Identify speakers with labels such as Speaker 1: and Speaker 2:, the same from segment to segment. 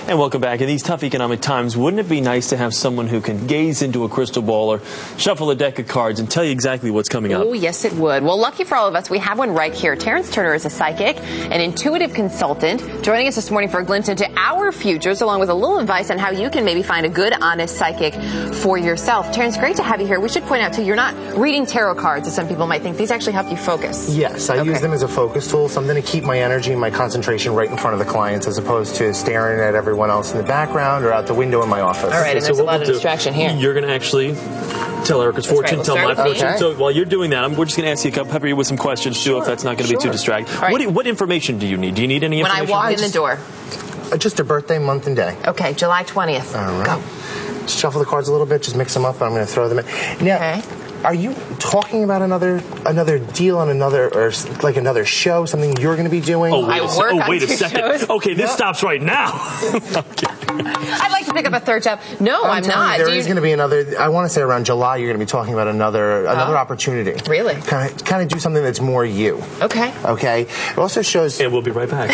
Speaker 1: And welcome back. In these tough economic times, wouldn't it be nice to have someone who can gaze into a crystal ball or shuffle a deck of cards and tell you exactly what's coming up?
Speaker 2: Oh, yes, it would. Well, lucky for all of us, we have one right here. Terence Turner is a psychic, an intuitive consultant, joining us this morning for a glimpse into our futures, along with a little advice on how you can maybe find a good, honest psychic for yourself. Terence, great to have you here. We should point out, too, you're not reading tarot cards, as some people might think. These actually help you focus.
Speaker 3: Yes, I use them as a focus tool, something to keep my energy and my concentration right in front of the clients, as opposed to staring at everyone else in the background or out the window in my office.
Speaker 2: All right, and there's a lot of distraction here.
Speaker 1: You're going to actually tell Erica's fortune,
Speaker 2: We'll
Speaker 1: tell my fortune.
Speaker 2: Okay.
Speaker 1: So while you're doing that, we're just going to ask you pepper you with some questions, too, if that's not going to be too distracting.
Speaker 2: Right.
Speaker 1: What information do you need? Do you need any information?
Speaker 2: When I walk in the door.
Speaker 3: Just a birthday, month, and day.
Speaker 2: Okay, July 20th.
Speaker 3: All right.
Speaker 2: Go.
Speaker 3: Just shuffle the cards a little bit, just mix them up, and I'm going to throw them in. Now, are you talking about another deal on another show, something you're going to be doing?
Speaker 1: Oh, wait a second.
Speaker 2: Shows.
Speaker 1: Okay, this stops right now.
Speaker 2: I'd like to pick up a third job. No, I'm not.
Speaker 3: There is going to be another. I want to say around July, you're going to be talking about another opportunity.
Speaker 2: Really?
Speaker 3: Kind of do something that's more you.
Speaker 2: Okay.
Speaker 3: Okay. It also shows.
Speaker 1: And we'll be right back.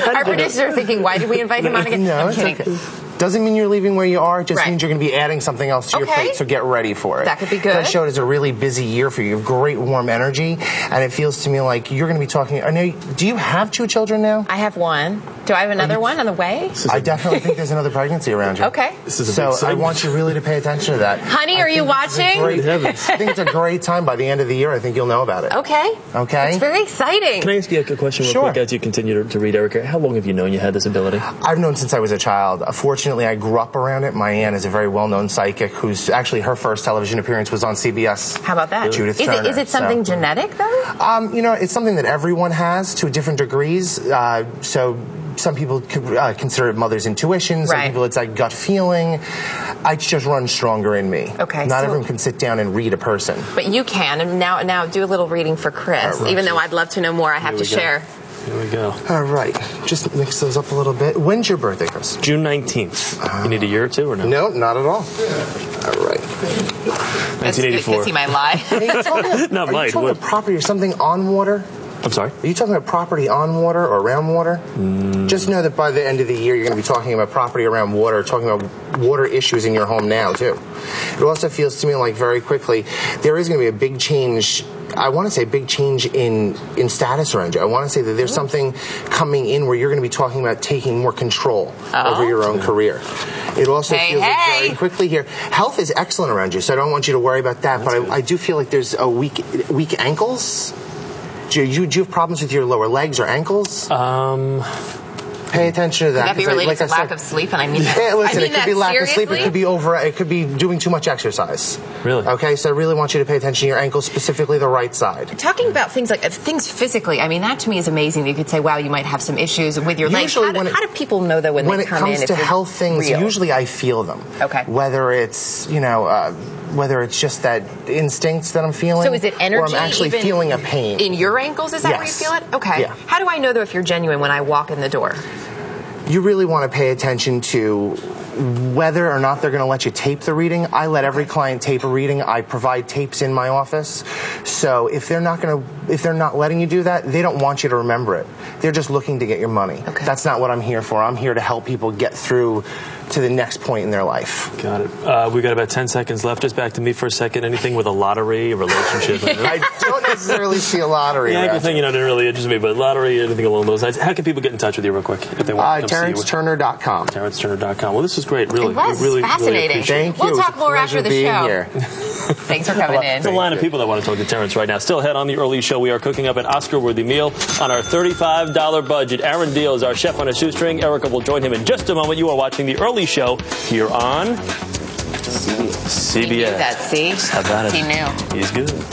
Speaker 2: Our producers are thinking, why did we invite him on again?
Speaker 3: No,
Speaker 2: I'm kidding.
Speaker 3: Okay. Doesn't mean you're leaving where you are. It just means you're going to be adding something else to your plate, so get ready for it.
Speaker 2: That could be good.
Speaker 3: That show is a really busy year for you. You have great warm energy, and it feels to me like you're going to be talking. I know. Do you have 2 children now?
Speaker 2: I have 1. Do I have another one on the way?
Speaker 3: I definitely think there's another pregnancy around you.
Speaker 2: Okay.
Speaker 3: So I want you really to pay attention to that.
Speaker 2: Honey, are you watching?
Speaker 3: I think it's a great time. By the end of the year, I think you'll know about it.
Speaker 2: Okay.
Speaker 3: Okay.
Speaker 2: It's very exciting.
Speaker 1: Can I ask you a question real quick as you continue to read, Erica? How long have you known you had this ability?
Speaker 3: I've known since I was a child. Fortunately, I grew up around it. My aunt is a very well-known psychic who's actually her first television appearance was on CBS.
Speaker 2: How about that?
Speaker 3: Judith Turner.
Speaker 2: Is it something genetic, though?
Speaker 3: It's something that everyone has to different degrees. So some people could consider it mother's intuition. Some people it's like gut feeling. It just runs stronger in me.
Speaker 2: Okay.
Speaker 3: Not everyone can sit down and read a person.
Speaker 2: But you can. And now do a little reading for Chris. Even though I'd love to know more, I have to share.
Speaker 1: Here we go.
Speaker 3: All right. Just mix those up a little bit. When's your birthday, Chris?
Speaker 1: June 19th. You need a year or two or no?
Speaker 3: No, not at all. All right.
Speaker 1: 1984.
Speaker 2: He might lie.
Speaker 3: Are you talking about property or something on water?
Speaker 1: I'm sorry?
Speaker 3: Are you talking about property on water or around water? Just know that by the end of the year, you're going to be talking about property around water, talking about water issues in your home now, too. It also feels to me like very quickly, there is going to be a big change. I want to say big change in status around you. I want to say that there's something coming in where you're going to be talking about taking more control over your own career. It also feels like very quickly here. Health is excellent around you, so I don't want you to worry about that. But I do feel like there's a weak ankles. Do you have problems with your lower legs or ankles? Pay attention to that.
Speaker 2: Could that be related to lack of sleep? And I mean that.
Speaker 3: Yeah, listen, it could be lack
Speaker 2: seriously?
Speaker 3: of sleep. It could be doing too much exercise.
Speaker 1: Really?
Speaker 3: Okay, so I really want you to pay attention to your ankles, specifically the right side.
Speaker 2: Talking about things like things physically, I mean, that to me is amazing. You could say, wow, you might have some issues with your legs. How do people know, though, when they come in?
Speaker 3: When it comes to health things, usually I feel them.
Speaker 2: Okay.
Speaker 3: Whether it's, whether it's just that instincts that I'm feeling.
Speaker 2: So is it energy?
Speaker 3: Or I'm actually feeling a pain.
Speaker 2: In your ankles, is that where you feel it? Okay.
Speaker 3: Yeah.
Speaker 2: How do I know, though, if you're genuine when I walk in the door?
Speaker 3: You really want to pay attention to whether or not they're going to let you tape the reading. I let every client tape a reading. I provide tapes in my office. So if they're not letting you do that, they don't want you to remember it. They're just looking to get your money. Okay. That's not what I'm here for. I'm here to help people get through to the next point in their life.
Speaker 1: Got it. We got about 10 seconds left. Just back to me for a second. Anything with a lottery, a relationship?
Speaker 3: I don't necessarily see a lottery.
Speaker 1: Yeah, the thing, didn't really interest me, but lottery, anything along those lines. How can people get in touch with you real quick if they want to come see you?
Speaker 3: TerenceTurner.com.
Speaker 1: TerenceTurner.com. Well, this was great. Really,
Speaker 2: it was
Speaker 1: really
Speaker 2: fascinating.
Speaker 3: Thank you.
Speaker 2: We'll talk more after the show.
Speaker 3: Here.
Speaker 2: Thanks for coming in.
Speaker 1: There's a line of people that want to talk to Terence right now. Still ahead on the early show, we are cooking up an Oscar-worthy meal on our $35 budget. Aaron Deal is our chef on a shoestring. Erica will join him in just a moment. You are watching the early show here on CBS.
Speaker 2: He knew that, see?
Speaker 1: How about it?
Speaker 2: He knew.
Speaker 1: He's good.